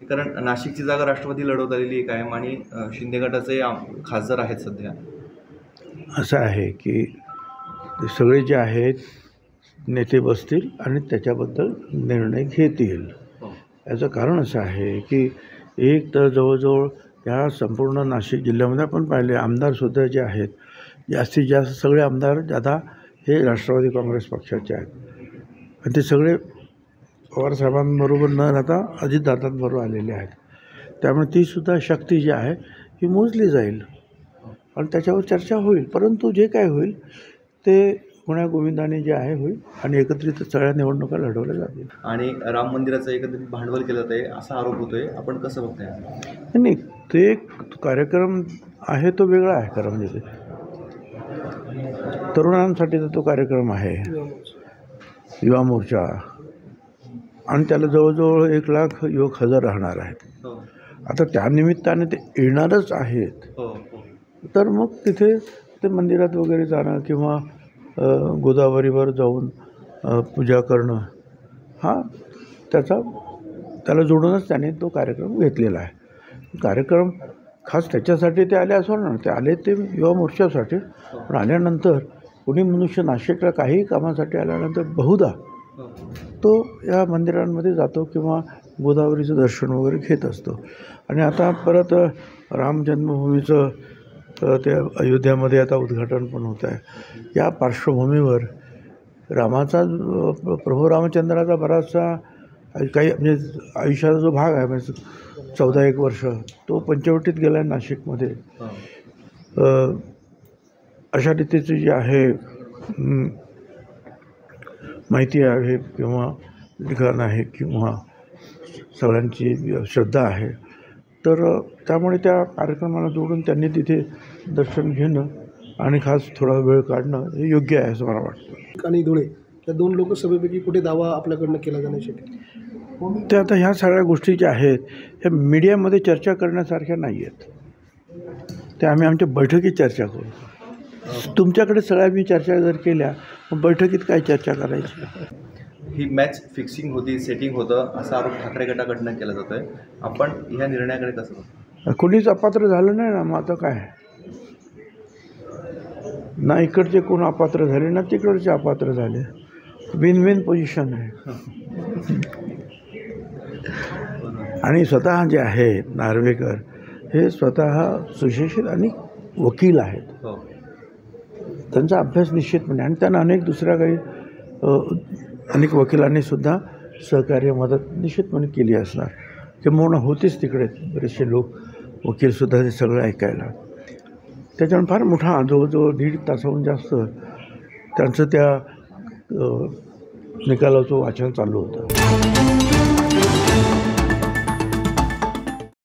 कारण नाशिकची जागा राष्ट्रवादी लढवत आलेली आहे कायम आणि शिंदे गटाचे खासदार आहेत सध्या. असं आहे की ते सगळे जे आहेत नेते बसतील आणि त्याच्याबद्दल निर्णय घेतील. याचं कारण असं आहे की एक तर जवळजवळ ह्या संपूर्ण नाशिक जिल्ह्यामध्ये आपण पाहिले आमदारसुद्धा जे आहेत जास्तीत जास्त सगळे आमदार आता हे राष्ट्रवादी काँग्रेस पक्षाचे आहेत आणि ते सगळे पवारसाहेबांबरोबर न राहता अजितदादांबरोबर आलेले आहेत. त्यामुळे तीसुद्धा शक्ती जी आहे ही मोजली जाईल आणि त्याच्यावर चर्चा होईल. परंतु जे काय होईल ते गुण्यागोविंदाने जे आहे होईल आणि एकत्रित सगळ्या निवडणुका लढवल्या जातील. आणि राम मंदिराचं एकत्रित भांडवल केलं जात आहे असा आरोप होतोय, आपण कसं बघताय? नाही, ते कार्यक्रम आहे तो वेगळा आहे. खरं म्हणजे तरुणांसाठीचा तो कार्यक्रम आहे, युवा मोर्चा, आणि त्याला जवळजवळ 1 लाख युवक हजर राहणार आहेत. आता त्यानिमित्ताने ते येणारच आहेत, तर मग तिथे ते मंदिरात वगैरे जाणं किंवा गोदावरीवर जाऊन पूजा करणं हा त्याला जोडूनच त्याने तो कार्यक्रम घेतलेला आहे. कार्यक्रम खास त्याच्यासाठी ते आले असं ना, ते आले ते युवा मोर्चासाठी, पण आल्यानंतर कोणी मनुष्य नाशिकला काही कामासाठी आल्यानंतर बहुधा तो या मंदिरांमध्ये जातो किंवा गोदावरीचं दर्शन वगैरे घेत असतो. आणि आता परत राम जन्मभूमीचं ते अयोध्यामध्ये आता उद्घाटन पण होत आहे. या पार्श्वभूमीवर रामाचा प्रभू रामचंद्राचा बराचसा काही म्हणजे आयुष्याचा जो भाग आहे म्हणजे 14-1 वर्ष तो पंचवटीत गेला आहे नाशिकमध्ये. अशा रीतीची जी आहे माहिती आहे किंवा लिखाण आहे किंवा सगळ्यांची श्रद्धा आहे, तर त्यामुळे त्या कार्यक्रमाला जोडून त्यांनी तिथे दर्शन घेणं आणि खास थोडा वेळ काढणं हे योग्य आहे असं मला वाटतं. आणि धुळे या 2 लोकसभेपैकी कुठे दावा आपल्याकडनं केला जाण्यासाठी ते आता ह्या सगळ्या गोष्टी ज्या आहेत ह्या मीडियामध्ये चर्चा करण्यासारख्या नाही आहेत. ते आम्ही आमच्या बैठकीत चर्चा करू. तुमच्याकडे सगळ्या मी चर्चा जर केल्या मग बैठकीत काय चर्चा करायची? ही मॅच फिक्सिंग होती, सेटिंग होतं असा आरोप ठाकरे गटाकडनं केला जातो आहे. आपण ह्या निर्णयाकडे कसं बघतो? कोणीच अपात्र झालं नाही ना, मग आता काय ना इकडचे कोण अपात्र झाले ना तिकडचे अपात्र झाले. विन विन पोझिशन आहे. आणि स्वतः जे आहेत नार्वेकर हे स्वतः सुशिक्षित आणि वकील आहेत. त्यांचा अभ्यास निश्चितपणे आणि त्यांना अनेक दुसऱ्या काही अनेक वकिलांनी सुद्धा सहकार्य मदत निश्चितपणे केली असणार. किंबहुना होतेच तिकडे बरेचसे लोक वकीलसुद्धा ते सगळं ऐकायला. त्याच्यामुळे फार मोठा जवळजवळ 1.5 तासाहून जास्त त्यांचं त्या निकालाचं वाचन चालू होतं.